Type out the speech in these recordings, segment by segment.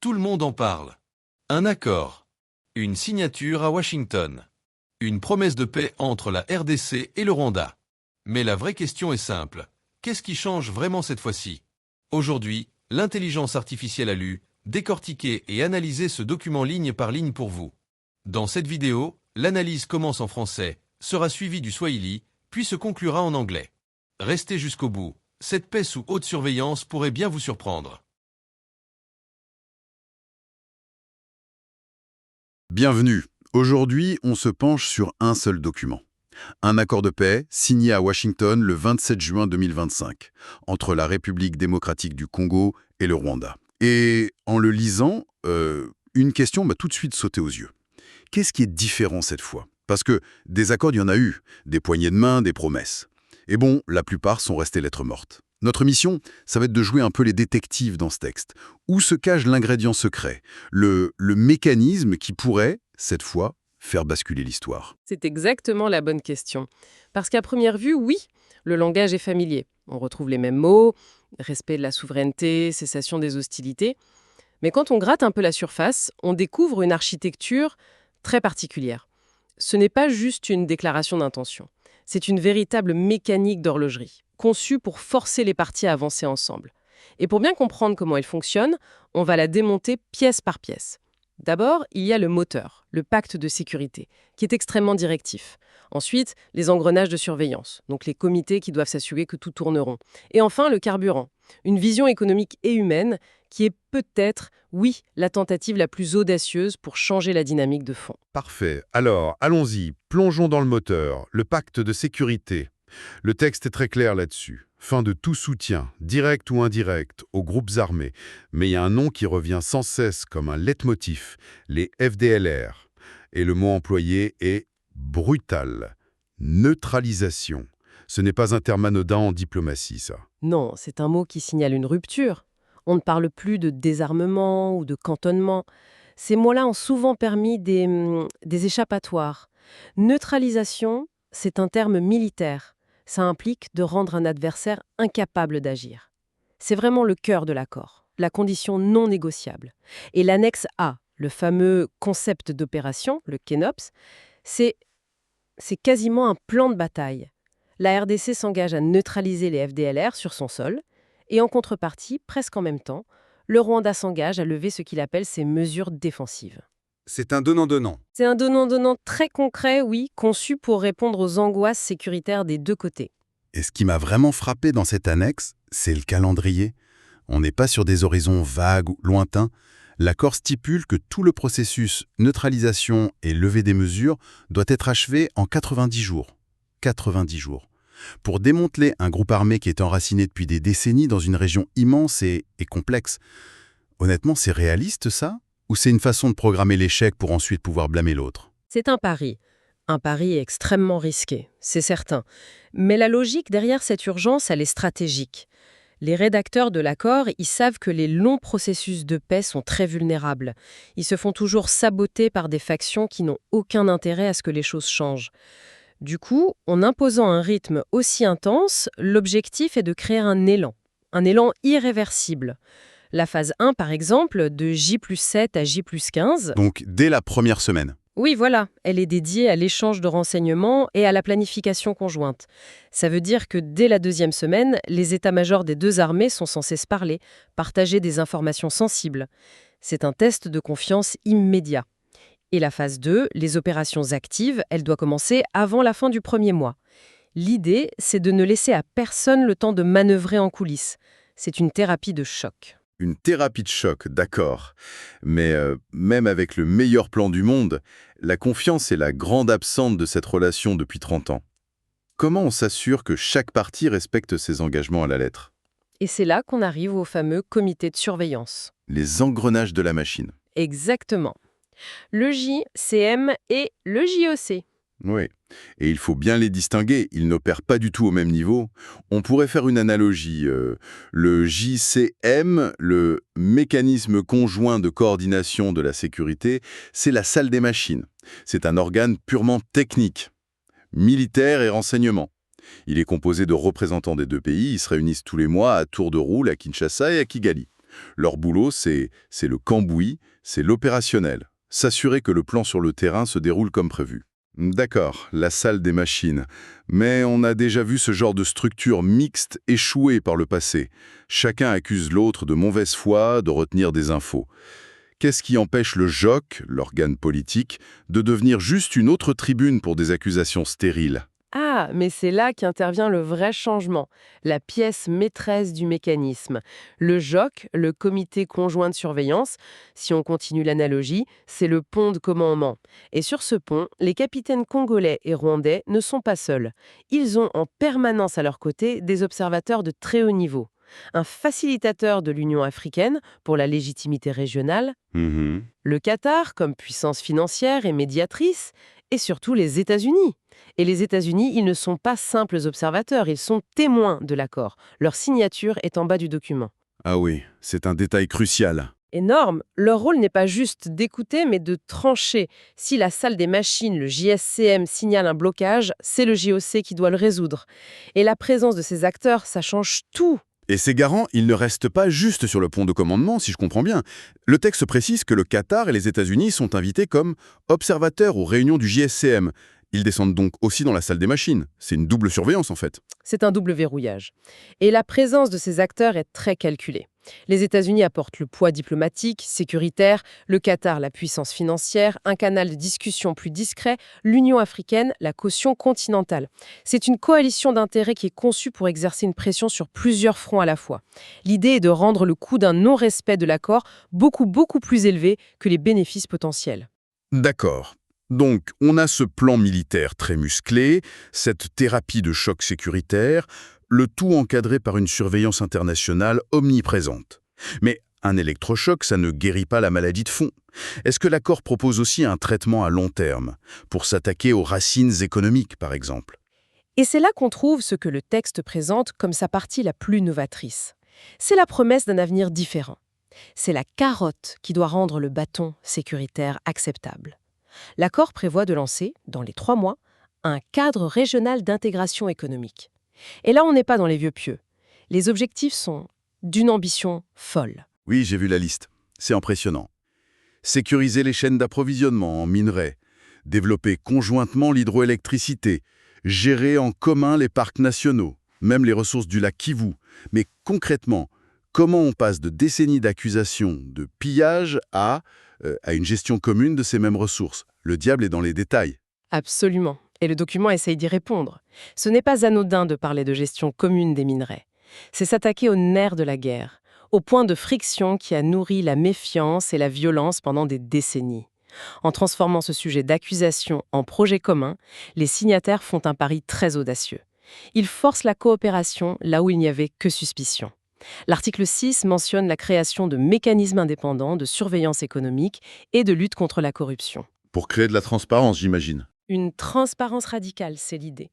Tout le monde en parle. Un accord. Une signature à Washington. Une promesse de paix entre la RDC et le Rwanda. Mais la vraie question est simple. Qu'est-ce qui change vraiment cette fois-ci? Aujourd'hui, l'intelligence artificielle a lu, décortiqué et analysé ce document ligne par ligne pour vous. Dans cette vidéo, l'analyse commence en français, sera suivie du swahili, puis se conclura en anglais. Restez jusqu'au bout. Cette paix sous haute surveillance pourrait bien vous surprendre. Bienvenue. Aujourd'hui, on se penche sur un seul document. Un accord de paix signé à Washington le 27 juin 2025, entre la République démocratique du Congo et le Rwanda. Et en le lisant, une question m'a tout de suite sauté aux yeux. Qu'est-ce qui est différent cette fois? Parce que des accords, il y en a eu, des poignées de main, des promesses. Et bon, la plupart sont restés lettres mortes. Notre mission, ça va être de jouer un peu les détectives dans ce texte. Où se cache l'ingrédient secret, le mécanisme qui pourrait, cette fois, faire basculer l'histoire? C'est exactement la bonne question. Parce qu'à première vue, oui, le langage est familier. On retrouve les mêmes mots, respect de la souveraineté, cessation des hostilités. Mais quand on gratte un peu la surface, on découvre une architecture très particulière. Ce n'est pas juste une déclaration d'intention. C'est une véritable mécanique d'horlogerie, conçue pour forcer les parties à avancer ensemble. Et pour bien comprendre comment elle fonctionne, on va la démonter pièce par pièce. D'abord, il y a le moteur, le pacte de sécurité, qui est extrêmement directif. Ensuite, les engrenages de surveillance, donc les comités qui doivent s'assurer que tout tourne rond. Et enfin, le carburant, une vision économique et humaine qui est peut-être, oui, la tentative la plus audacieuse pour changer la dynamique de fond. Parfait. Alors, allons-y, plongeons dans le moteur, le pacte de sécurité. Le texte est très clair là-dessus. Fin de tout soutien, direct ou indirect, aux groupes armés. Mais il y a un nom qui revient sans cesse comme un leitmotiv, les FDLR. Et le mot employé est brutal. Neutralisation. Ce n'est pas un terme anodin en diplomatie, ça. Non, c'est un mot qui signale une rupture. On ne parle plus de désarmement ou de cantonnement. Ces mots-là ont souvent permis des échappatoires. Neutralisation, c'est un terme militaire. Ça implique de rendre un adversaire incapable d'agir. C'est vraiment le cœur de l'accord, la condition non négociable. Et l'annexe A, le fameux concept d'opération, le KENOPS, c'est quasiment un plan de bataille. La RDC s'engage à neutraliser les FDLR sur son sol, et en contrepartie, presque en même temps, le Rwanda s'engage à lever ce qu'il appelle ses mesures défensives. C'est un donnant-donnant. C'est un donnant-donnant très concret, oui, conçu pour répondre aux angoisses sécuritaires des deux côtés. Et ce qui m'a vraiment frappé dans cette annexe, c'est le calendrier. On n'est pas sur des horizons vagues ou lointains. L'accord stipule que tout le processus neutralisation et levée des mesures doit être achevé en 90 jours. 90 jours. Pour démanteler un groupe armé qui est enraciné depuis des décennies dans une région immense et complexe. Honnêtement, c'est réaliste ça? Ou c'est une façon de programmer l'échec pour ensuite pouvoir blâmer l'autre? C'est un pari. Un pari extrêmement risqué, c'est certain. Mais la logique derrière cette urgence, elle est stratégique. Les rédacteurs de l'accord, ils savent que les longs processus de paix sont très vulnérables. Ils se font toujours saboter par des factions qui n'ont aucun intérêt à ce que les choses changent. Du coup, en imposant un rythme aussi intense, l'objectif est de créer un élan irréversible. La phase 1, par exemple, de J+7 à J+15. Donc, dès la première semaine. Oui, voilà, elle est dédiée à l'échange de renseignements et à la planification conjointe. Ça veut dire que dès la deuxième semaine, les états-majors des deux armées sont censés se parler, partager des informations sensibles. C'est un test de confiance immédiat. Et la phase 2, les opérations actives, elle doit commencer avant la fin du premier mois. L'idée, c'est de ne laisser à personne le temps de manœuvrer en coulisses. C'est une thérapie de choc. Une thérapie de choc, d'accord. Mais même avec le meilleur plan du monde, la confiance est la grande absente de cette relation depuis 30 ans. Comment on s'assure que chaque partie respecte ses engagements à la lettre? Et c'est là qu'on arrive au fameux comité de surveillance. Les engrenages de la machine. Exactement. Le JCM et le JEC. Oui, et il faut bien les distinguer, ils n'opèrent pas du tout au même niveau. On pourrait faire une analogie. Le JCM, le mécanisme conjoint de coordination de la sécurité, c'est la salle des machines. C'est un organe purement technique, militaire et renseignement. Il est composé de représentants des deux pays, ils se réunissent tous les mois à tour de rôle à Kinshasa et à Kigali. Leur boulot, c'est le cambouis, c'est l'opérationnel. S'assurer que le plan sur le terrain se déroule comme prévu. D'accord, la salle des machines. Mais on a déjà vu ce genre de structure mixte échouer par le passé. Chacun accuse l'autre de mauvaise foi, de retenir des infos. Qu'est-ce qui empêche le JOC, l'organe politique, de devenir juste une autre tribune pour des accusations stériles? Ah, mais c'est là qu'intervient le vrai changement, la pièce maîtresse du mécanisme. Le JOC, le comité conjoint de surveillance, si on continue l'analogie, c'est le pont de commandement. Et sur ce pont, les capitaines congolais et rwandais ne sont pas seuls. Ils ont en permanence à leur côté des observateurs de très haut niveau. Un facilitateur de l'Union africaine pour la légitimité régionale, le Qatar comme puissance financière et médiatrice, et surtout les États-Unis. Et les États-Unis, ils ne sont pas simples observateurs, ils sont témoins de l'accord. Leur signature est en bas du document. Ah oui, c'est un détail crucial. Énorme, leur rôle n'est pas juste d'écouter, mais de trancher. Si la salle des machines, le JSCM, signale un blocage, c'est le JOC qui doit le résoudre. Et la présence de ces acteurs, ça change tout. Et ces garants, ils ne restent pas juste sur le pont de commandement, si je comprends bien. Le texte précise que le Qatar et les États-Unis sont invités comme observateurs aux réunions du JSCM. Ils descendent donc aussi dans la salle des machines. C'est une double surveillance, en fait. C'est un double verrouillage. Et la présence de ces acteurs est très calculée. Les États-Unis apportent le poids diplomatique, sécuritaire, le Qatar la puissance financière, un canal de discussion plus discret, l'Union africaine la caution continentale. C'est une coalition d'intérêts qui est conçue pour exercer une pression sur plusieurs fronts à la fois. L'idée est de rendre le coût d'un non-respect de l'accord beaucoup plus élevé que les bénéfices potentiels. D'accord. Donc, on a ce plan militaire très musclé, cette thérapie de choc sécuritaire, le tout encadré par une surveillance internationale omniprésente. Mais un électrochoc, ça ne guérit pas la maladie de fond. Est-ce que l'accord propose aussi un traitement à long terme, pour s'attaquer aux racines économiques, par exemple? Et c'est là qu'on trouve ce que le texte présente comme sa partie la plus novatrice. C'est la promesse d'un avenir différent. C'est la carotte qui doit rendre le bâton sécuritaire acceptable. L'accord prévoit de lancer, dans les 3 mois, un cadre régional d'intégration économique. Et là, on n'est pas dans les vieux pieux. Les objectifs sont d'une ambition folle. Oui, j'ai vu la liste. C'est impressionnant. Sécuriser les chaînes d'approvisionnement en minerais, développer conjointement l'hydroélectricité, gérer en commun les parcs nationaux, même les ressources du lac Kivu. Mais concrètement, comment on passe de décennies d'accusations de pillage à une gestion commune de ces mêmes ressources? Le diable est dans les détails. Absolument. Et le document essaye d'y répondre. Ce n'est pas anodin de parler de gestion commune des minerais. C'est s'attaquer au nerf de la guerre, au point de friction qui a nourri la méfiance et la violence pendant des décennies. En transformant ce sujet d'accusation en projet commun, les signataires font un pari très audacieux. Ils forcent la coopération là où il n'y avait que suspicion. L'article 6 mentionne la création de mécanismes indépendants de surveillance économique et de lutte contre la corruption. Pour créer de la transparence, j'imagine. Une transparence radicale, c'est l'idée.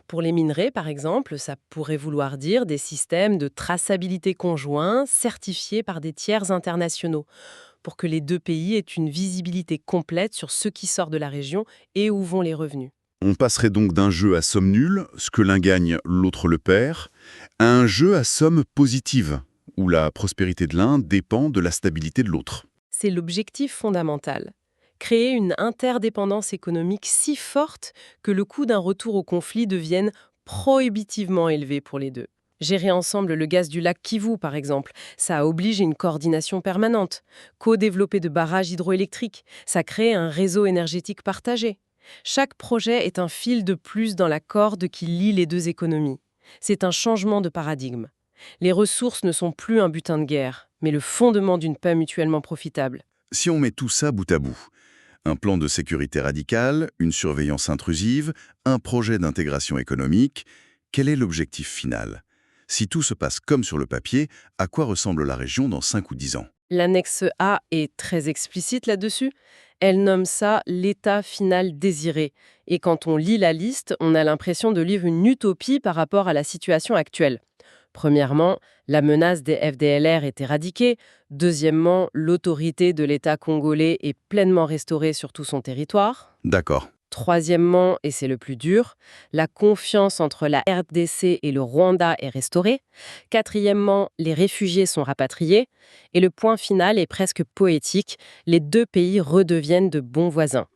Pour les minerais, par exemple, ça pourrait vouloir dire des systèmes de traçabilité conjoints certifiés par des tiers internationaux, pour que les deux pays aient une visibilité complète sur ce qui sort de la région et où vont les revenus. On passerait donc d'un jeu à somme nulle, ce que l'un gagne, l'autre le perd, à un jeu à somme positive, où la prospérité de l'un dépend de la stabilité de l'autre. C'est l'objectif fondamental. Créer une interdépendance économique si forte que le coût d'un retour au conflit devienne prohibitivement élevé pour les deux. Gérer ensemble le gaz du lac Kivu, par exemple, ça oblige une coordination permanente. Co-développer de barrages hydroélectriques, ça crée un réseau énergétique partagé. Chaque projet est un fil de plus dans la corde qui lie les deux économies. C'est un changement de paradigme. Les ressources ne sont plus un butin de guerre, mais le fondement d'une paix mutuellement profitable. Si on met tout ça bout à bout, un plan de sécurité radicale, une surveillance intrusive, un projet d'intégration économique, quel est l'objectif final? Si tout se passe comme sur le papier, à quoi ressemble la région dans 5 ou 10 ans? L'annexe A est très explicite là-dessus. Elle nomme ça l'état final désiré. Et quand on lit la liste, on a l'impression de lire une utopie par rapport à la situation actuelle. Premièrement, la menace des FDLR est éradiquée. Deuxièmement, l'autorité de l'État congolais est pleinement restaurée sur tout son territoire. D'accord. Troisièmement, et c'est le plus dur, la confiance entre la RDC et le Rwanda est restaurée. Quatrièmement, les réfugiés sont rapatriés. Et le point final est presque poétique, les deux pays redeviennent de bons voisins.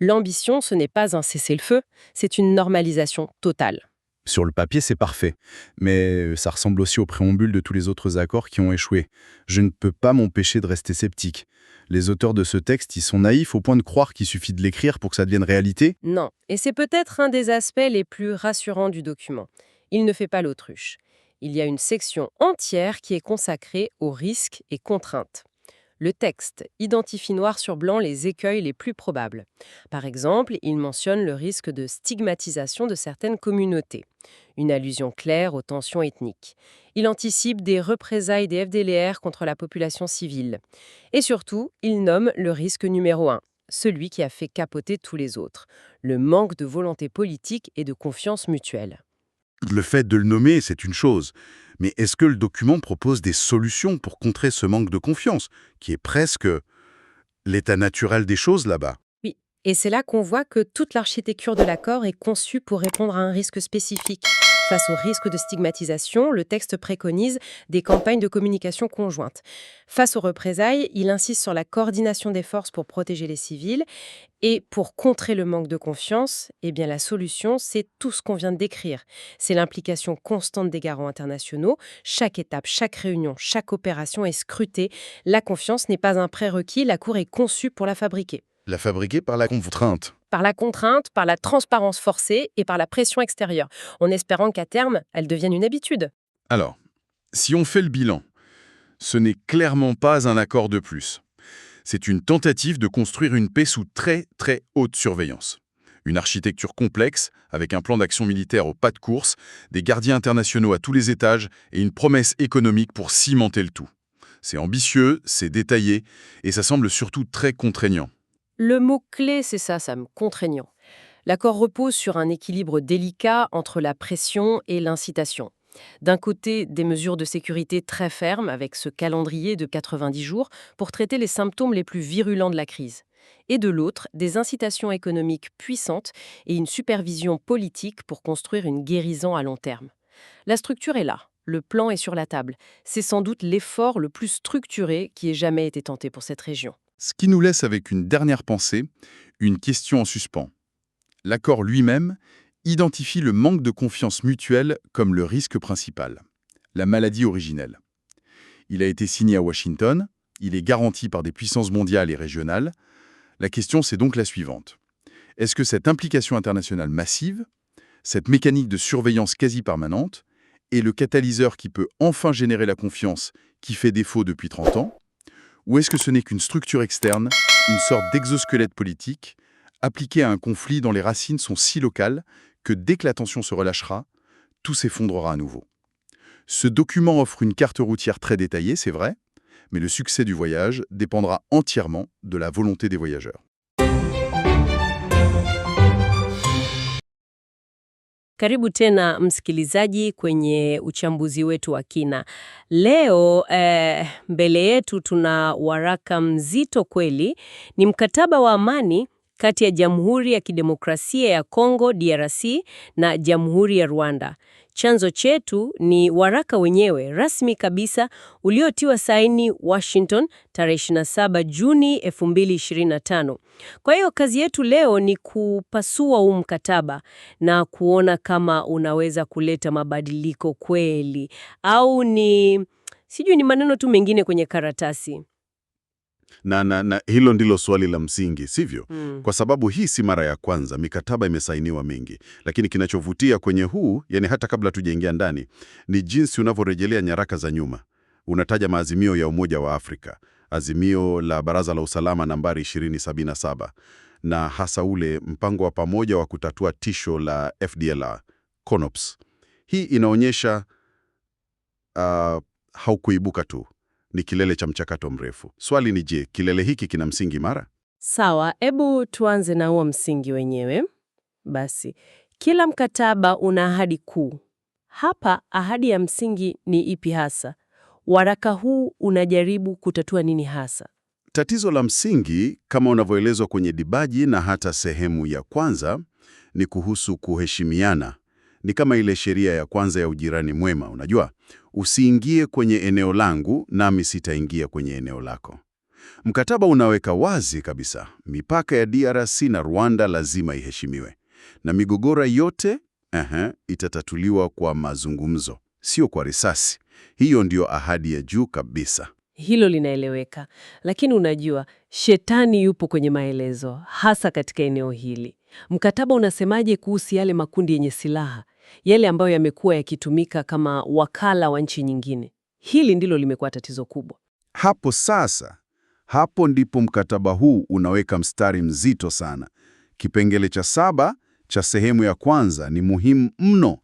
L'ambition, ce n'est pas un cessez-le-feu, c'est une normalisation totale. Sur le papier, c'est parfait. Mais ça ressemble aussi au préambule de tous les autres accords qui ont échoué. Je ne peux pas m'empêcher de rester sceptique. Les auteurs de ce texte, ils sont naïfs au point de croire qu'il suffit de l'écrire pour que ça devienne réalité? Non, et c'est peut-être un des aspects les plus rassurants du document. Il ne fait pas l'autruche. Il y a une section entière qui est consacrée aux risques et contraintes. Le texte identifie noir sur blanc les écueils les plus probables. Par exemple, il mentionne le risque de stigmatisation de certaines communautés, une allusion claire aux tensions ethniques. Il anticipe des représailles des FDLR contre la population civile. Et surtout, il nomme le risque numéro 1, celui qui a fait capoter tous les autres, le manque de volonté politique et de confiance mutuelle. Le fait de le nommer, c'est une chose. Mais est-ce que le document propose des solutions pour contrer ce manque de confiance, qui est presque l'état naturel des choses là-bas? Oui, et c'est là qu'on voit que toute l'architecture de l'accord est conçue pour répondre à un risque spécifique. Face au risque de stigmatisation, le texte préconise des campagnes de communication conjointes. Face aux représailles, il insiste sur la coordination des forces pour protéger les civils. Et pour contrer le manque de confiance, eh bien la solution, c'est tout ce qu'on vient de décrire. C'est l'implication constante des garants internationaux. Chaque étape, chaque réunion, chaque opération est scrutée. La confiance n'est pas un prérequis, la Cour est conçue pour la fabriquer. La fabriquer par la contrainte. Par la contrainte, par la transparence forcée et par la pression extérieure, en espérant qu'à terme, elle devienne une habitude. Alors, si on fait le bilan, ce n'est clairement pas un accord de plus. C'est une tentative de construire une paix sous très très haute surveillance. Une architecture complexe, avec un plan d'action militaire au pas de course, des gardiens internationaux à tous les étages et une promesse économique pour cimenter le tout. C'est ambitieux, c'est détaillé, et ça semble surtout très contraignant. Le mot-clé, c'est ça, Sam, contraignant. L'accord repose sur un équilibre délicat entre la pression et l'incitation. D'un côté, des mesures de sécurité très fermes, avec ce calendrier de 90 jours, pour traiter les symptômes les plus virulents de la crise. Et de l'autre, des incitations économiques puissantes et une supervision politique pour construire une guérison à long terme. La structure est là, le plan est sur la table. C'est sans doute l'effort le plus structuré qui ait jamais été tenté pour cette région. Ce qui nous laisse avec une dernière pensée, une question en suspens. L'accord lui-même identifie le manque de confiance mutuelle comme le risque principal, la maladie originelle. Il a été signé à Washington, il est garanti par des puissances mondiales et régionales. La question, c'est donc la suivante. Est-ce que cette implication internationale massive, cette mécanique de surveillance quasi permanente, est le catalyseur qui peut enfin générer la confiance qui fait défaut depuis 30 ans? Ou est-ce que ce n'est qu'une structure externe, une sorte d'exosquelette politique, appliquée à un conflit dont les racines sont si locales que dès que la tension se relâchera, tout s'effondrera à nouveau? Ce document offre une carte routière très détaillée, c'est vrai, mais le succès du voyage dépendra entièrement de la volonté des voyageurs. Karibu tena msikilizaji kwenye uchambuzi wetu wa kina. Leo mbele yetu tuna waraka mzito kweli. Ni mkataba wa amani kati ya Jamhuri ya Kidemokrasia ya Kongo DRC na Jamhuri ya Rwanda. Chanzo chetu ni waraka wenyewe rasmi kabisa uliotiwa saini Washington tarehe 27 Juni 2025. Kwa hiyo kazi yetu leo ni kupasua huu mkataba na kuona kama unaweza kuleta mabadiliko kweli au ni maneno tu mengine kwenye karatasi. Na hilo ndilo swali la msingi, sivyo? Kwa sababu hii si mara ya kwanza, mikataba imesainiwa mingi. Lakini kinachovutia kwenye huu, yani hata kabla tujaingia ndani, ni jinsi unavyorejelea nyaraka za nyuma. Unataja maazimio ya Umoja wa Afrika, azimio la Baraza la Usalama nambari 2077, na hasa ule mpango wa pamoja wa kutatua tisho la FDLR, CONOPS. Hii inaonyesha haukuibuka tu. Ni kilele cha mchakato mrefu. Swali ni je, kilele hiki kina msingi imara? Sawa, hebu tuanze na huo msingi wenyewe. Basi, kila mkataba una ahadi kuu. Hapa ahadi ya msingi ni ipi hasa? Waraka huu unajaribu kutatua nini hasa? Tatizo la msingi kama unavyoelezwa kwenye dibaji na hata sehemu ya kwanza ni kuhusu kuheshimiana. Ni kama ile sheria ya kwanza ya ujirani mwema, unajua? Usiingie kwenye eneo langu nami sitaingia kwenye eneo lako. Mkataba unaweka wazi kabisa, mipaka ya DRC na Rwanda lazima iheshimiwe. Na migogoro yote itatatuliwa kwa mazungumzo, sio kwa risasi. Hiyo ndio ahadi ya juu kabisa. Hilo linaeleweka, lakini unajua, shetani yupo kwenye maelezo, hasa katika eneo hili. Mkataba unasemaje kuhusu yale makundi yenye silaha, yale ambayo yamekuwa yakitumika kama wakala wa nchi nyingine? Hili ndilo limekuwa tatizo kubwa. Hapo ndipo mkataba huu unaweka mstari mzito sana. Kipengele cha 7 cha sehemu ya kwanza ni muhimu mno.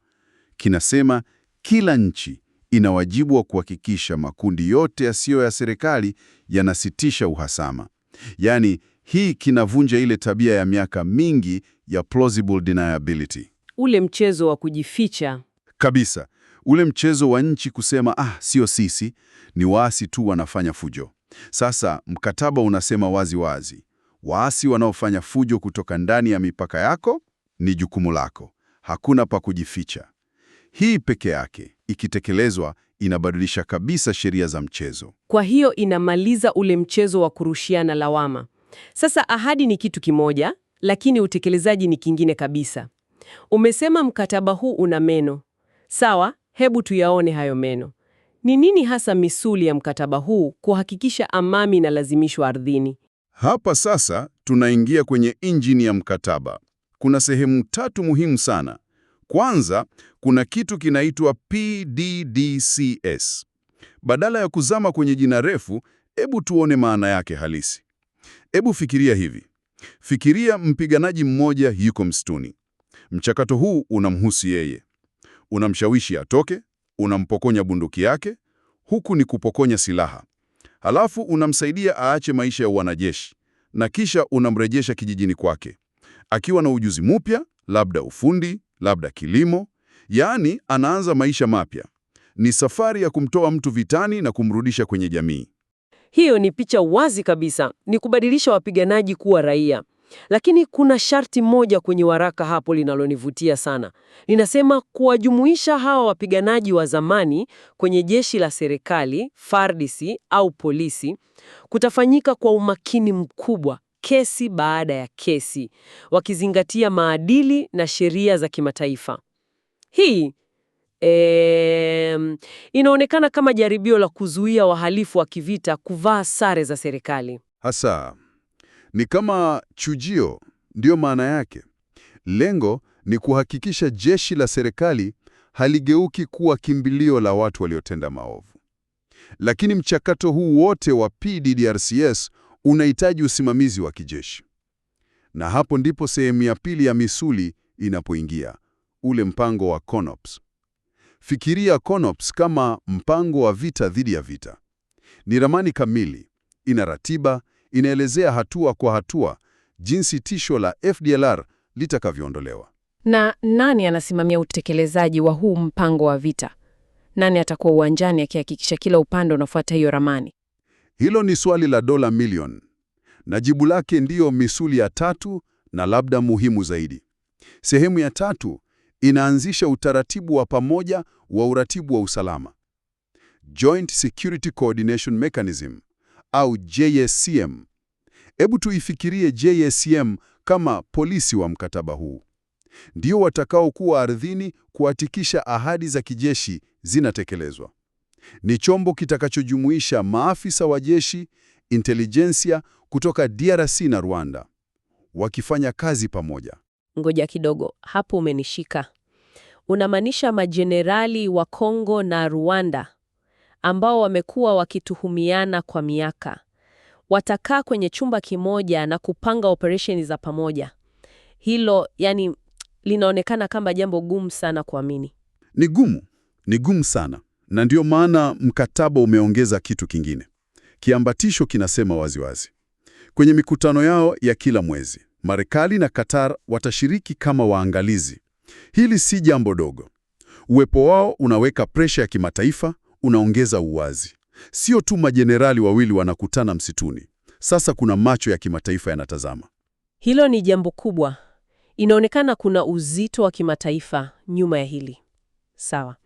Kinasema kila nchi ina wajibu wa kuhakikisha makundi yote yasiyo ya serikali yanasitisha uhasama. Yaani, hii kinavunja ile tabia ya miaka mingi ya plausible deniability. Ule mchezo wa kujificha. Kabisa. Ule mchezo wa nchi kusema, sio sisi, ni waasi tu wanafanya fujo. Sasa mkataba unasema wazi wazi, waasi wanaofanya fujo kutoka ndani ya mipaka yako ni jukumu lako. Hakuna pa kujificha. Hii peke yake ikitekelezwa inabadilisha kabisa sheria za mchezo. Kwa hiyo inamaliza ule mchezo wa kurushiana lawama. Sasa ahadi ni kitu kimoja, lakini utekelezaji ni kingine kabisa. Umesema mkataba huu una meno. Sawa, hebu tuyaone hayo meno. Ni nini hasa misuli ya mkataba huu kuhakikisha amani inalazimishwa ardhini? Hapa sasa tunaingia kwenye injini ya mkataba. Kuna sehemu 3 muhimu sana. Kwanza, kuna kitu kinaitwa PDDCS. Badala ya kuzama kwenye jina refu, hebu tuone maana yake halisi. Hebu fikiria hivi. Fikiria mpiganaji mmoja yuko msituni. Mchakato huu unamhusu yeye. Unamshawishi atoke, unampokonya bunduki yake, huku ni kupokonya silaha. Halafu unamsaidia aache maisha ya wanajeshi, na kisha unamrejesha kijijini kwake. Akiwa na ujuzi mpya, labda ufundi, labda kilimo, yaani anaanza maisha mapya. Ni safari ya kumtoa mtu vitani na kumrudisha kwenye jamii. Hiyo ni picha wazi kabisa, ni kubadilisha wapiganaji kuwa raia. Lakini kuna sharti moja kwenye waraka hapo linalonivutia sana. Linasema kuwajumuisha hawa wapiganaji wa zamani kwenye jeshi la serikali, FARDC au polisi, kutafanyika kwa umakini mkubwa, kesi baada ya kesi, wakizingatia maadili na sheria za kimataifa. Hii inaonekana kama jaribio la kuzuia wahalifu wa kivita kuvaa sare za serikali. Hasa ni kama chujio, ndiyo maana yake. Lengo ni kuhakikisha jeshi la serikali haligeuki kuwa kimbilio la watu waliotenda maovu. Lakini mchakato huu wote wa PDDRCS unahitaji usimamizi wa kijeshi. Na hapo ndipo sehemu ya pili ya misuli inapoingia, ule mpango wa CONOPS. Fikiria CONOPS kama mpango wa vita dhidi ya vita. Ni ramani kamili, ina ratiba, inaelezea hatua kwa hatua jinsi tisho la FDLR litakavyoondolewa. Na nani anasimamia utekelezaji wa huu mpango wa vita? Nani atakuwa uwanjani akihakikisha kila upande unafuata hiyo ramani? Hilo ni swali la dola milioni, na jibu lake ndiyo misuli ya 3 na labda muhimu zaidi. Sehemu ya 3 inaanzisha utaratibu wa pamoja wa uratibu wa usalama, Joint Security Coordination Mechanism au JSCM. Hebu tuifikirie JSCM kama polisi wa mkataba huu. Ndio watakaokuwa ardhini kuhakikisha ahadi za kijeshi zinatekelezwa. Ni chombo kitakachojumuisha maafisa wa jeshi, intelijensia kutoka DRC na Rwanda, wakifanya kazi pamoja. Ngoja kidogo, hapo umenishika. Unamaanisha majenerali wa Kongo na Rwanda ambao wamekuwa wakituhumiana kwa miaka watakaa kwenye chumba kimoja na kupanga operesheni za pamoja. Hilo linaonekana kama jambo gumu sana kuamini. Ni gumu sana, na ndio maana mkataba umeongeza kitu kingine. Kiambatisho kinasema waziwazi. Kwenye mikutano yao ya kila mwezi, Marekani na Qatar watashiriki kama waangalizi. Hili si jambo dogo. Uwepo wao unaweka presha ya kimataifa, unaongeza uwazi. Sio tu majenerali wawili wanakutana msituni. Sasa kuna macho ya kimataifa yanatazama. Hilo ni jambo kubwa. Inaonekana kuna uzito wa kimataifa nyuma ya hili. Sawa.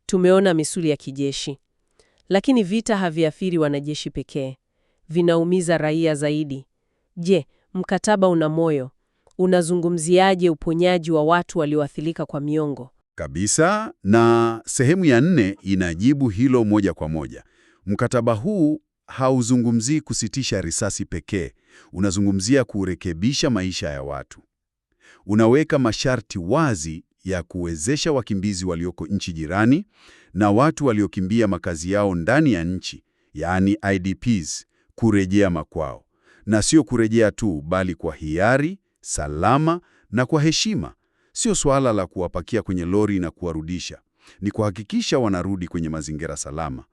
Tumeona misuli ya kijeshi. Lakini vita haviathiri wanajeshi pekee. Vinaumiza raia zaidi. Je, mkataba una moyo? Unazungumziaje uponyaji wa watu walioathirika kwa miongo? Kabisa, na sehemu ya 4 inajibu hilo moja kwa moja. Mkataba huu hauzungumzii kusitisha risasi pekee, unazungumzia kurekebisha maisha ya watu. Unaweka masharti wazi ya kuwezesha wakimbizi walioko nchi jirani na watu waliokimbia makazi yao ndani ya nchi, yaani IDPs, kurejea makwao. Na sio kurejea tu, bali kwa hiari, salama na kwa heshima. Sio suala la kuwapakia kwenye lori na kuwarudisha. Ni kuhakikisha wanarudi kwenye mazingira salama.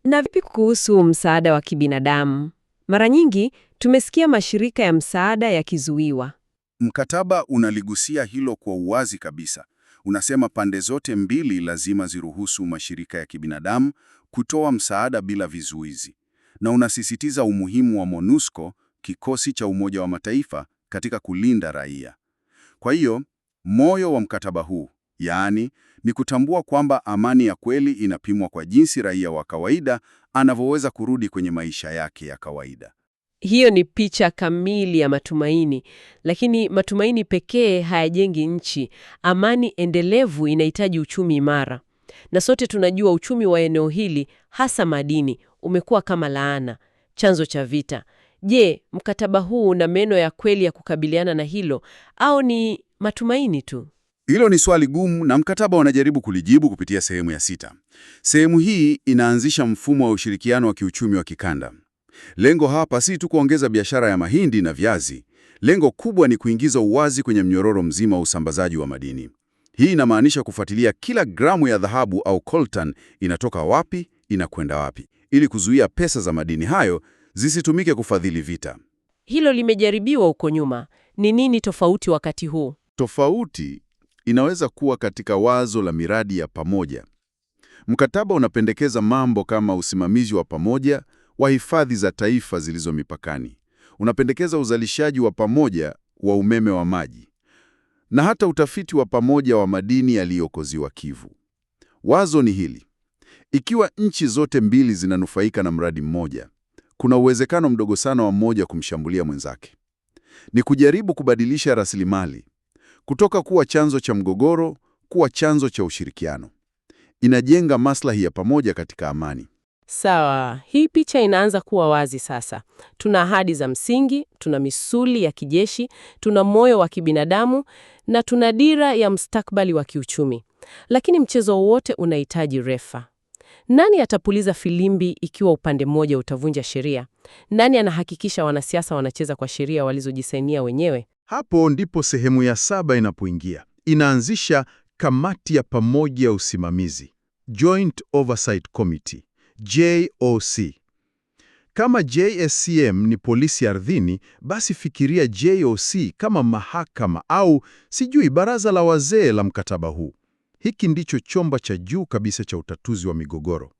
Na vipi kuhusu msaada wa kibinadamu? Mara nyingi tumesikia mashirika ya msaada yakizuiwa. Mkataba unaligusia hilo kwa uwazi kabisa. Unasema pande zote mbili lazima ziruhusu mashirika ya kibinadamu kutoa msaada bila vizuizi. Na unasisitiza umuhimu wa MONUSCO, kikosi cha Umoja wa Mataifa, katika kulinda raia. Kwa hiyo, moyo wa mkataba huu, yaani, ni kutambua kwamba amani ya kweli inapimwa kwa jinsi raia wa kawaida anavyoweza kurudi kwenye maisha yake ya kawaida. Hiyo ni picha kamili ya matumaini, lakini matumaini pekee hayajengi nchi. Amani endelevu inahitaji uchumi imara. Na sote tunajua uchumi wa eneo hili, hasa madini, umekuwa kama laana, chanzo cha vita. Je, mkataba huu una meno ya kweli ya kukabiliana na hilo, au ni matumaini tu? Hilo ni swali gumu na mkataba unajaribu kulijibu kupitia sehemu ya 6. Sehemu hii inaanzisha mfumo wa ushirikiano wa kiuchumi wa kikanda. Lengo hapa si tu kuongeza biashara ya mahindi na viazi. Lengo kubwa ni kuingiza uwazi kwenye mnyororo mzima wa usambazaji wa madini. Hii inamaanisha kufuatilia kila gramu ya dhahabu au coltan inatoka wapi, inakwenda wapi, ili kuzuia pesa za madini hayo zisitumike kufadhili vita. Hilo limejaribiwa huko nyuma. Ni nini tofauti wakati huu? Tofauti inaweza kuwa katika wazo la miradi ya pamoja. Mkataba unapendekeza mambo kama usimamizi wa pamoja wa hifadhi za taifa zilizo mipakani. Unapendekeza uzalishaji wa pamoja wa umeme wa maji, na hata utafiti wa pamoja wa madini yaliyoko Ziwa Kivu. Wazo ni hili: ikiwa nchi zote mbili zinanufaika na mradi mmoja, kuna uwezekano mdogo sana wa mmoja kumshambulia mwenzake. Ni kujaribu kubadilisha rasilimali kutoka kuwa chanzo cha mgogoro kuwa chanzo cha ushirikiano. Inajenga maslahi ya pamoja katika amani. Sawa, hii picha inaanza kuwa wazi sasa. Tuna ahadi za msingi, tuna misuli ya kijeshi, tuna moyo wa kibinadamu na tuna dira ya mustakabali wa kiuchumi. Lakini mchezo wote unahitaji refa. Nani atapuliza filimbi ikiwa upande mmoja utavunja sheria? Nani anahakikisha wanasiasa wanacheza kwa sheria walizojisainia wenyewe? Hapo ndipo sehemu ya 7 inapoingia. Inaanzisha kamati ya pamoja ya usimamizi, Joint Oversight Committee, JOC. Kama JSCM ni polisi ardhini, basi fikiria JOC kama mahakama au sijui baraza la wazee la mkataba huu. Hiki ndicho chombo cha juu kabisa cha utatuzi wa migogoro.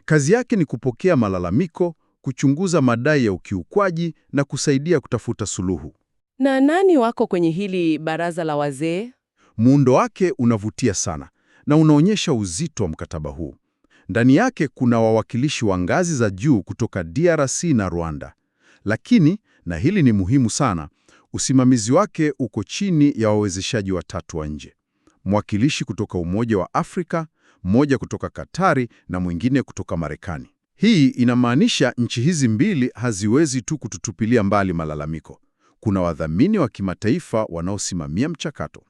Kazi yake ni kupokea malalamiko, kuchunguza madai ya ukiukwaji na kusaidia kutafuta suluhu. Na nani wako kwenye hili baraza la wazee? Muundo wake unavutia sana na unaonyesha uzito wa mkataba huu. Ndani yake kuna wawakilishi wa ngazi za juu kutoka DRC na Rwanda. Lakini, na hili ni muhimu sana, usimamizi wake uko chini ya wawezeshaji watatu wa nje. Mwakilishi kutoka Umoja wa Afrika, mmoja kutoka Katari na mwingine kutoka Marekani. Hii inamaanisha nchi hizi mbili haziwezi tu kututupilia mbali malalamiko. Kuna wadhamini wa kimataifa wanaosimamia mchakato.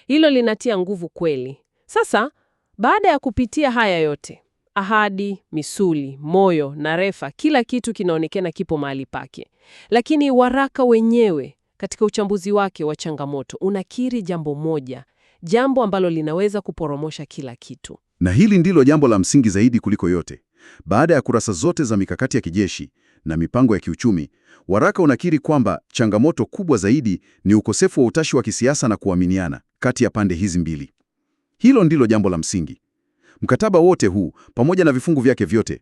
Hilo linatia nguvu kweli. Sasa, baada ya kupitia haya yote, ahadi, misuli, moyo na refa, kila kitu kinaonekana kipo mahali pake. Lakini waraka wenyewe katika uchambuzi wake wa changamoto unakiri jambo moja, jambo ambalo linaweza kuporomosha kila kitu. Na hili ndilo jambo la msingi zaidi kuliko yote. Baada ya kurasa zote za mikakati ya kijeshi na mipango ya kiuchumi, waraka unakiri kwamba changamoto kubwa zaidi ni ukosefu wa utashi wa kisiasa na kuaminiana kati ya pande hizi mbili. Hilo ndilo jambo la msingi. Mkataba wote huu, pamoja na vifungu vyake vyote,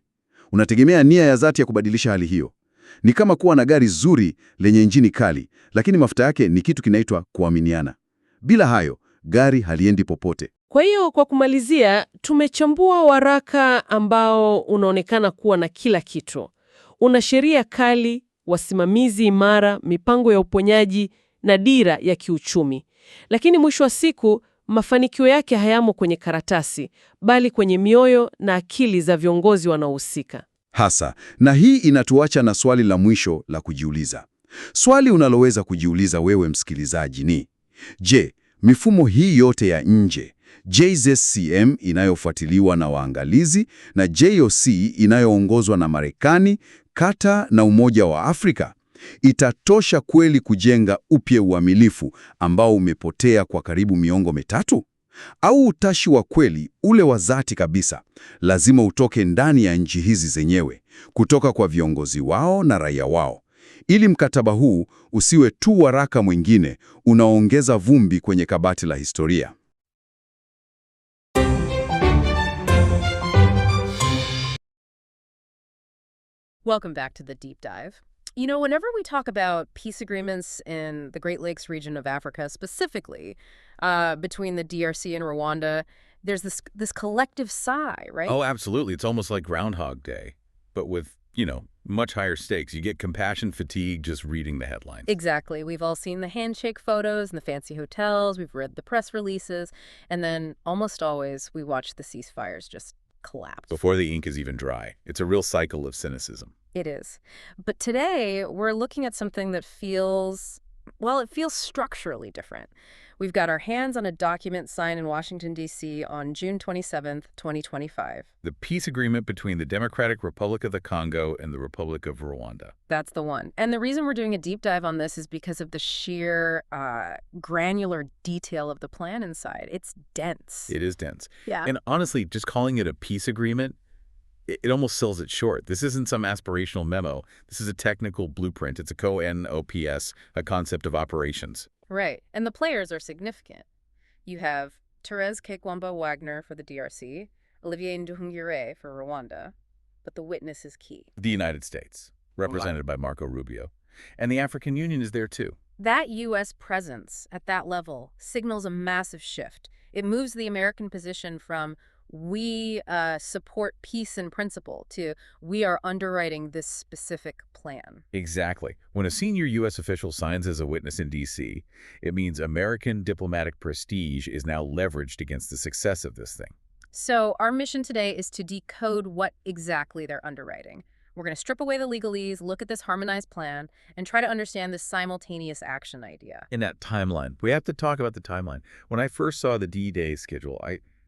unategemea nia ya dhati ya kubadilisha hali hiyo. Ni kama kuwa na gari zuri lenye injini kali, lakini mafuta yake ni kitu kinaitwa kuaminiana. Bila hayo, gari haliendi popote. Kwa hiyo kwa kumalizia, tumechambua waraka ambao unaonekana kuwa na kila kitu. Una sheria kali, wasimamizi imara, mipango ya uponyaji na dira ya kiuchumi. Lakini mwisho wa siku, mafanikio yake hayamo kwenye karatasi, bali kwenye mioyo na akili za viongozi wanaohusika. Hasa, na hii inatuacha na swali la mwisho la kujiuliza. Swali unaloweza kujiuliza wewe msikilizaji ni, je, mifumo hii yote ya nje, JZCM inayofuatiliwa na waangalizi na JOC inayoongozwa na Marekani, Qatar na Umoja wa Afrika, itatosha kweli kujenga upya uamilifu ambao umepotea kwa karibu miongo mitatu? Au utashi wa kweli, ule wa dhati kabisa, lazima utoke ndani ya nchi hizi zenyewe, kutoka kwa viongozi wao na raia wao, ili mkataba huu usiwe tu waraka mwingine unaoongeza vumbi kwenye kabati la historia. Welcome back to the deep dive. You know, whenever we talk about peace agreements in the Great Lakes region of Africa, specifically between the DRC and Rwanda, there's this collective sigh, right? Oh, absolutely. It's almost like Groundhog Day, but with, much higher stakes. You get compassion fatigue just reading the headlines. Exactly. We've all seen the handshake photos and the fancy hotels. We've read the press releases. And then almost always we watch the ceasefires just collapse. Before the ink is even dry. It's a real cycle of cynicism. It is. But today we're looking at something that feels, well, it feels structurally different. We've got our hands on a document signed in Washington, D.C. on June 27th, 2025. The peace agreement between the Democratic Republic of the Congo and the Republic of Rwanda. That's the one. And the reason we're doing a deep dive on this is because of the sheer granular detail of the plan inside. It's dense. It is dense. Yeah. And honestly, just calling it a peace agreement, it almost sells it short. This isn't some aspirational memo. This is a technical blueprint. It's a CONOPS, a concept of operations. Right. And the players are significant. You have Therese Kekwamba Wagner for the DRC, Olivier Nduhungirehe for Rwanda, but the witness is key. The United States, represented by Marco Rubio. And the African Union is there too. That U.S. presence at that level signals a massive shift. It moves the American position from we support peace in principle to we are underwriting this specific plan. Exactly. When a senior U.S. official signs as a witness in D.C., it means American diplomatic prestige is now leveraged against the success of this thing. So our mission today is to decode what exactly they're underwriting. We're going to strip away the legalese, look at this harmonized plan, and try to understand this simultaneous action idea. In that timeline, we have to talk about the timeline. When I first saw the D-Day schedule,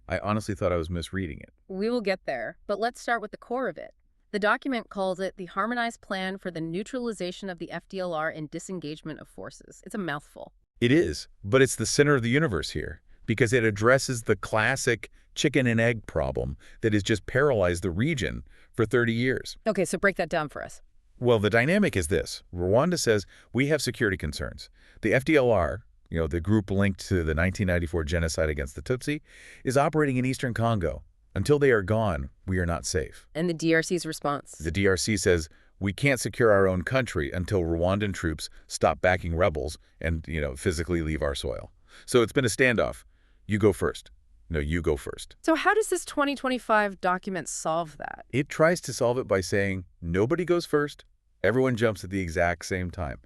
I honestly thought I was misreading it. We will get there, but let's start with the core of it. The document calls it the Harmonized Plan for the Neutralization of the FDLR and Disengagement of Forces. It's a mouthful. It is, but it's the center of the universe here, because it addresses the classic chicken and egg problem that has just paralyzed the region for 30 years. Okay, so break that down for us. Well, the dynamic is this. Rwanda says, we have security concerns. The FDLR, the group linked to the 1994 genocide against the Tutsi, is operating in eastern Congo. Until they are gone, we are not safe. And the DRC's response? The DRC says, we can't secure our own country until Rwandan troops stop backing rebels and, physically leave our soil. So it's been a standoff. You go first. No, you go first. So how does this 2025 document solve that? It tries to solve it by saying, nobody goes first. Everyone jumps at the exact same time.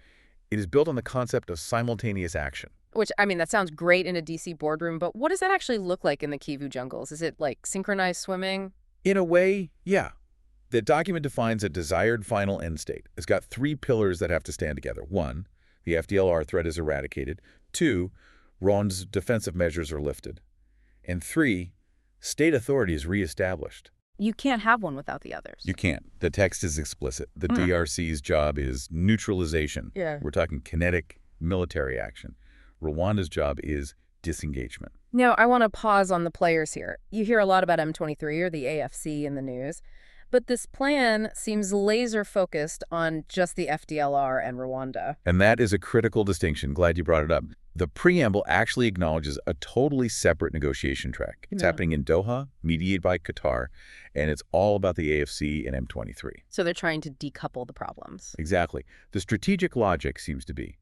It is built on the concept of simultaneous action. Which, that sounds great in a DC boardroom, but what does that actually look like in the Kivu jungles? Is it like synchronized swimming? In a way, yeah. The document defines a desired final end state. It's got 3 pillars that have to stand together. 1, the FDLR threat is eradicated. 2, Rwanda's defensive measures are lifted. And 3, state authority is reestablished. You can't have one without the others. You can't. The text is explicit. The DRC's job is neutralization. Yeah. We're talking kinetic military action. Rwanda's job is disengagement. Now, I want to pause on the players here. You hear a lot about M23 or the AFC in the news, but this plan seems laser-focused on just the FDLR and Rwanda. And that is a critical distinction. Glad you brought it up. The preamble actually acknowledges a totally separate negotiation track. It's happening in Doha, mediated by Qatar, and it's all about the AFC and M23. So they're trying to decouple the problems. Exactly. The strategic logic seems to be,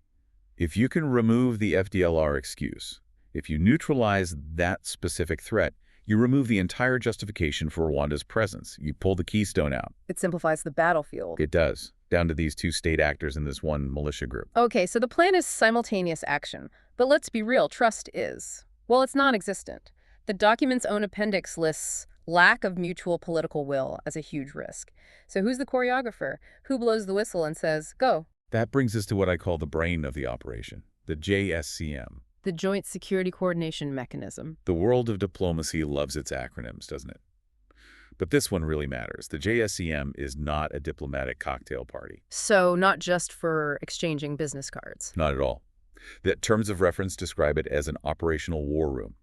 if you can remove the FDLR excuse, if you neutralize that specific threat, you remove the entire justification for Rwanda's presence. You pull the keystone out. It simplifies the battlefield. It does, down to these two state actors and this one militia group. Okay, so the plan is simultaneous action. But let's be real, trust is, well, it's non-existent. The document's own appendix lists lack of mutual political will as a huge risk. So who's the choreographer? Who blows the whistle and says, go? That brings us to what I call the brain of the operation, the JSCM. The Joint Security Coordination Mechanism. The world of diplomacy loves its acronyms, doesn't it? But this one really matters. The JSCM is not a diplomatic cocktail party. So not just for exchanging business cards. Not at all. The terms of reference describe it as an operational war room.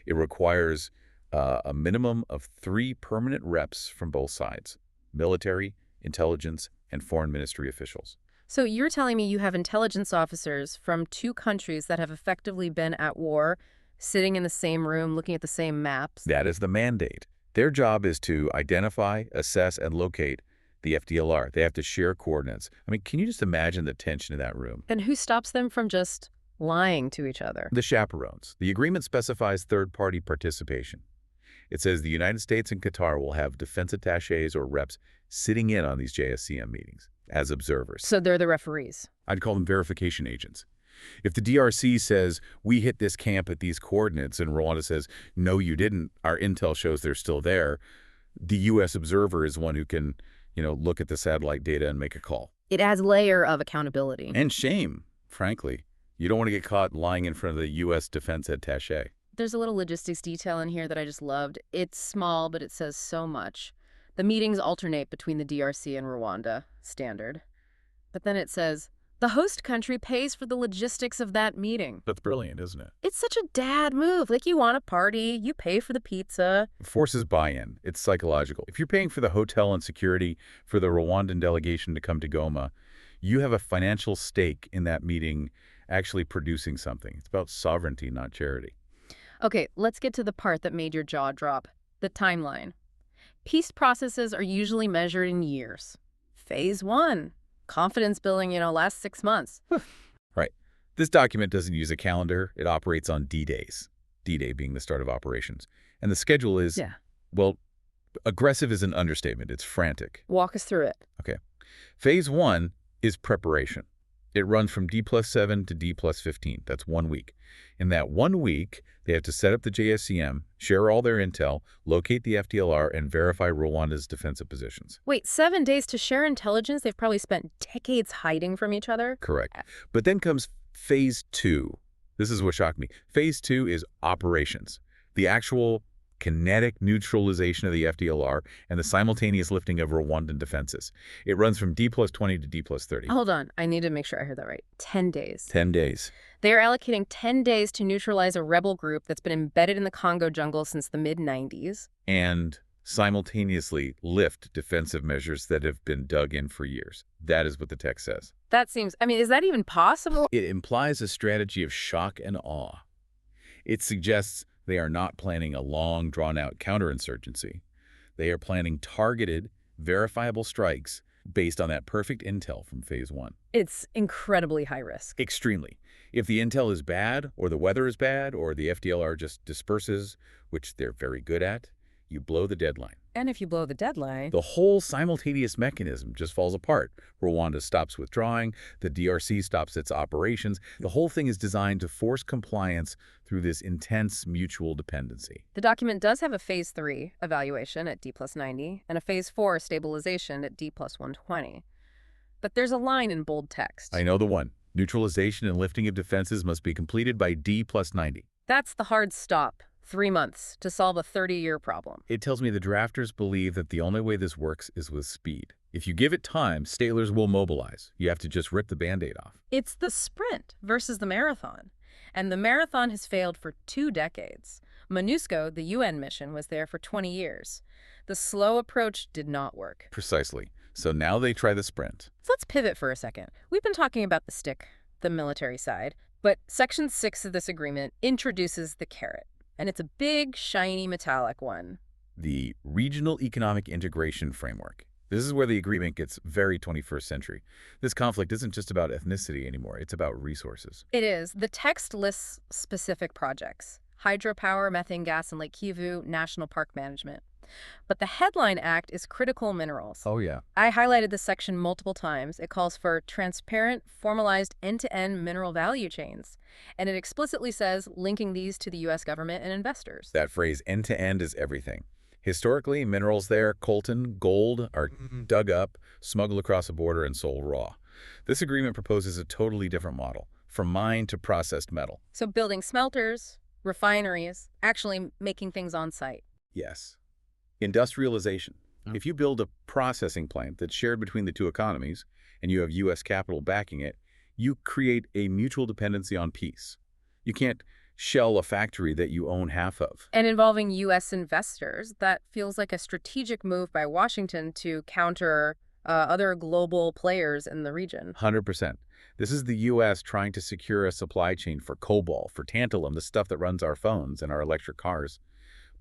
It requires a minimum of 3 permanent reps from both sides: military, intelligence, and foreign ministry officials. So you're telling me you have intelligence officers from 2 countries that have effectively been at war, sitting in the same room, looking at the same maps? That is the mandate. Their job is to identify, assess, and locate the FDLR. They have to share coordinates. I mean, can you just imagine the tension in that room? And who stops them from just lying to each other? The chaperones. The agreement specifies third-party participation. It says the United States and Qatar will have defense attachés or reps sitting in on these JSCM meetings as observers. So they're the referees. I'd call them verification agents. If the DRC says, we hit this camp at these coordinates, and Rwanda says, no, you didn't, our intel shows they're still there, the U.S. observer is one who can, look at the satellite data and make a call. It adds layer of accountability. And shame, frankly. You don't want to get caught lying in front of the U.S. defense attaché. There's a little logistics detail in here that I just loved. It's small, but it says so much. The meetings alternate between the DRC and Rwanda, standard. But then it says, the host country pays for the logistics of that meeting. That's brilliant, isn't it? It's such a dad move. Like, you want a party, you pay for the pizza. It forces buy-in. It's psychological. If you're paying for the hotel and security for the Rwandan delegation to come to Goma, you have a financial stake in that meeting actually producing something. It's about sovereignty, not charity. Okay, let's get to the part that made your jaw drop. The timeline. Peace processes are usually measured in years. Phase 1. Confidence building, lasts 6 months. Right. This document doesn't use a calendar. It operates on D-days. D-Day being the start of operations. And the schedule is, well, aggressive is an understatement. It's frantic. Walk us through it. Okay. Phase 1 is preparation. It runs from D+7 to D+15. That's 1 week. In that 1 week, they have to set up the JSCM, share all their intel, locate the FDLR, and verify Rwanda's defensive positions. Wait, 7 days to share intelligence? They've probably spent decades hiding from each other? Correct. But then comes Phase 2. This is what shocked me. Phase 2 is operations. The actual kinetic neutralization of the FDLR and the simultaneous lifting of Rwandan defenses. It runs from D+20 to D+30. Hold on. I need to make sure I heard that right. 10 days. 10 days. They are allocating 10 days to neutralize a rebel group that's been embedded in the Congo jungle since the mid-90s. And simultaneously lift defensive measures that have been dug in for years. That is what the text says. That seems, is that even possible? It implies a strategy of shock and awe. It suggests they are not planning a long, drawn-out counterinsurgency. They are planning targeted, verifiable strikes based on that perfect intel from Phase 1. It's incredibly high risk. Extremely. If the intel is bad, or the weather is bad, or the FDLR just disperses, which they're very good at, you blow the deadline. And if you blow the deadline, the whole simultaneous mechanism just falls apart. Rwanda stops withdrawing, the DRC stops its operations. The whole thing is designed to force compliance through this intense mutual dependency. The document does have a Phase 3 evaluation at D+90 and a Phase 4 stabilization at D+120. But there's a line in bold text. I know the one. Neutralization and lifting of defenses must be completed by D+90. That's the hard stop. 3 months to solve a 30-year problem. It tells me the drafters believe that the only way this works is with speed. If you give it time, stailers will mobilize. You have to just rip the Band-Aid off. It's the sprint versus the marathon. And the marathon has failed for 2 decades. MONUSCO, the UN mission, was there for 20 years. The slow approach did not work. Precisely. So now they try the sprint. So let's pivot for a second. We've been talking about the stick, the military side, But Section 6 of this agreement introduces the carrot, and it's a big, shiny, metallic one. The Regional Economic Integration Framework. This is where the agreement gets very 21st century. This conflict isn't just about ethnicity anymore, it's about resources. It is. The text lists specific projects: hydropower, methane gas in Lake Kivu, national park management. But the headline act is critical minerals. Oh, yeah. I highlighted this section multiple times. It calls for transparent, formalized, end-to-end mineral value chains. And it explicitly says linking these to the U.S. government and investors. That phrase, end-to-end, is everything. Historically, minerals there, coltan, gold, are dug up, smuggled across a border, and sold raw. This agreement proposes a totally different model, from mine to processed metal. So building smelters, refineries, actually making things on site. Yes. Industrialization. If you build a processing plant that's shared between the two economies, and you have U.S. capital backing it, you create a mutual dependency on peace. You can't shell a factory that you own half of. And involving U.S. investors, that feels like a strategic move by Washington to counter other global players in the region. 100%. This is the U.S. trying to secure a supply chain for cobalt, for tantalum, the stuff that runs our phones and our electric cars.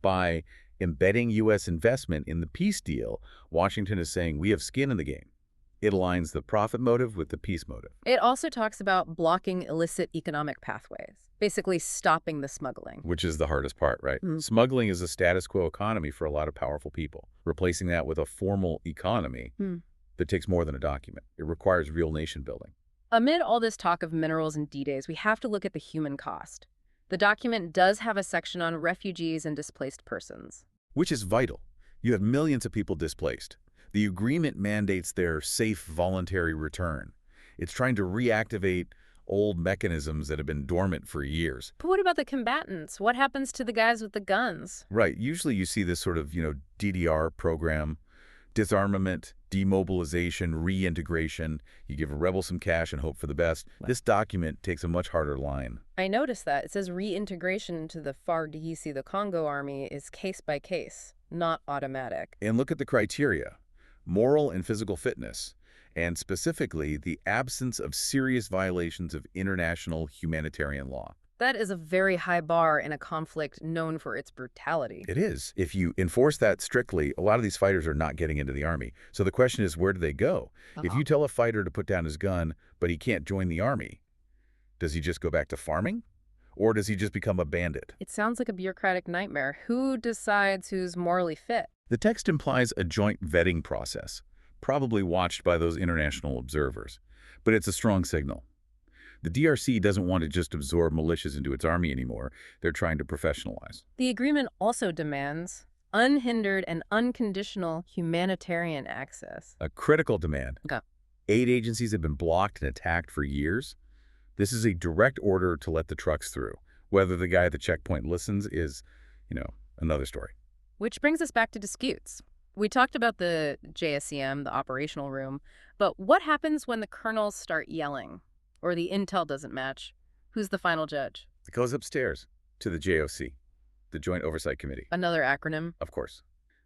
By embedding U.S. investment in the peace deal, Washington is saying we have skin in the game. It aligns the profit motive with the peace motive. It also talks about blocking illicit economic pathways, basically stopping the smuggling. Which is the hardest part, right? Smuggling is a status quo economy for a lot of powerful people. Replacing that with a formal economy that takes more than a document. It requires real nation building. Amid all this talk of minerals and D-Days, we have to look at the human cost. The document does have a section on refugees and displaced persons. Which is vital. You have millions of people displaced. The agreement mandates their safe, voluntary return. It's trying to reactivate old mechanisms that have been dormant for years. But what about the combatants? What happens to the guys with the guns? Right. Usually you see this sort of, DDR program, disarmament, demobilization, reintegration. You give a rebel some cash and hope for the best. This document takes a much harder line. I noticed that. It says reintegration into the FARDC, the Congo army, is case by case, not automatic. And look at the criteria: moral and physical fitness, and specifically the absence of serious violations of international humanitarian law. That is a very high bar in a conflict known for its brutality. It is. If you enforce that strictly, a lot of these fighters are not getting into the army. So the question is, where do they go? If you tell a fighter to put down his gun, but he can't join the army, does he just go back to farming? Or does he just become a bandit? It sounds like a bureaucratic nightmare. Who decides who's morally fit? The text implies a joint vetting process, probably watched by those international observers. But it's a strong signal. The DRC doesn't want to just absorb militias into its army anymore. They're trying to professionalize. The agreement also demands unhindered and unconditional humanitarian access. A critical demand. Okay. Aid agencies have been blocked and attacked for years. This is a direct order to let the trucks through. Whether the guy at the checkpoint listens is, another story. Which brings us back to disputes. We talked about the JSCM, the operational room, but what happens when the colonels start yelling? Or the intel doesn't match? Who's the final judge? It goes upstairs to the JOC, the Joint Oversight Committee. Another acronym? Of course.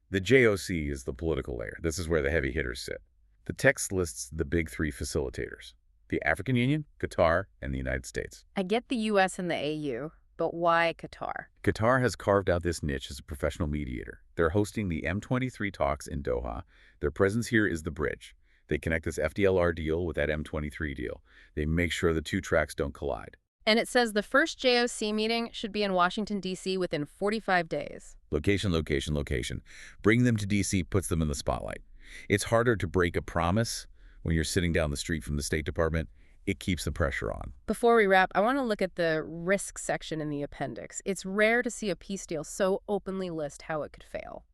The JOC is the political layer. This is where the heavy hitters sit. The text lists the big three facilitators: the African Union, Qatar, and the United States. I get the U.S. and the AU, but why Qatar? Qatar has carved out this niche as a professional mediator. They're hosting the M23 talks in Doha. Their presence here is the bridge. They connect this FDLR deal with that M23 deal. They make sure the two tracks don't collide. And it says the first JOC meeting should be in Washington, D.C. within 45 days. Location, location, location. Bringing them to D.C. puts them in the spotlight. It's harder to break a promise when you're sitting down the street from the State Department. It keeps the pressure on. Before we wrap, I want to look at the risk section in the appendix. It's rare to see a peace deal so openly list how it could fail.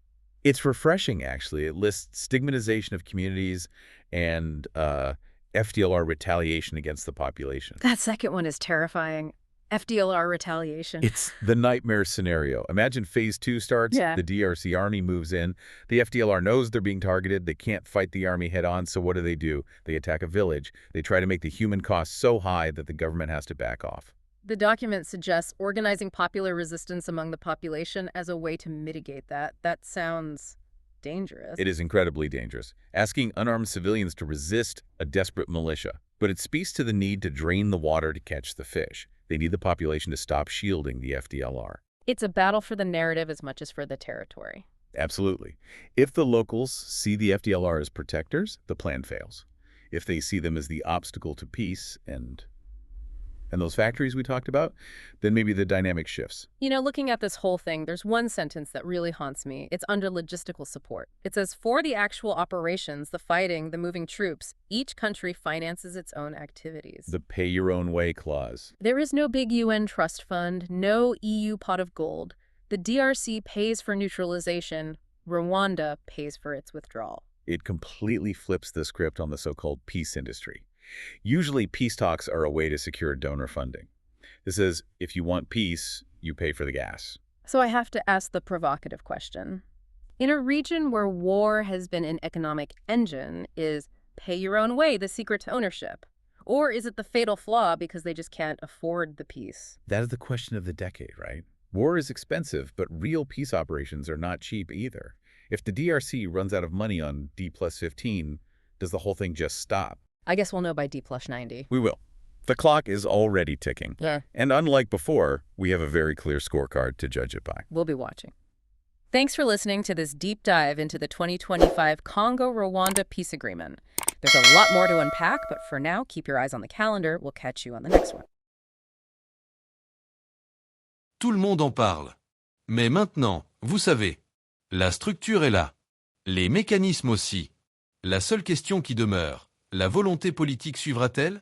It's refreshing, actually. It lists stigmatization of communities and FDLR retaliation against the population. That second one is terrifying. FDLR retaliation. It's the nightmare scenario. Imagine phase 2 starts. Yeah. The DRC army moves in. The FDLR knows they're being targeted. They can't fight the army head on. So what do? They attack a village. They try to make the human cost so high that the government has to back off. The document suggests organizing popular resistance among the population as a way to mitigate that. That sounds dangerous. It is incredibly dangerous, asking unarmed civilians to resist a desperate militia. But it speaks to the need to drain the water to catch the fish. They need the population to stop shielding the FDLR. It's a battle for the narrative as much as for the territory. Absolutely. If the locals see the FDLR as protectors, the plan fails. If they see them as the obstacle to peace and those factories we talked about, then maybe the dynamic shifts. You know, looking at this whole thing, there's one sentence that really haunts me. It's under logistical support. It says, for the actual operations, the fighting, the moving troops, each country finances its own activities. The pay-your-own-way clause. There is no big UN trust fund, no EU pot of gold. The DRC pays for neutralization. Rwanda pays for its withdrawal. It completely flips the script on the so-called peace industry. Usually, peace talks are a way to secure donor funding. This is, if you want peace, you pay for the gas. So I have to ask the provocative question. In a region where war has been an economic engine, is pay your own way the secret to ownership? Or is it the fatal flaw because they just can't afford the peace? That is the question of the decade, right? War is expensive, but real peace operations are not cheap either. If the DRC runs out of money on D+15, does the whole thing just stop? I guess we'll know by D+90. We will. The clock is already ticking. Yeah. And unlike before, we have a very clear scorecard to judge it by. We'll be watching. Thanks for listening to this deep dive into the 2025 Congo-Rwanda peace agreement. There's a lot more to unpack, but for now, keep your eyes on the calendar. We'll catch you on the next one. Tout le monde en parle. Mais maintenant, vous savez, la structure est là. Les mécanismes aussi. La seule question qui demeure, la volonté politique suivra-t-elle ?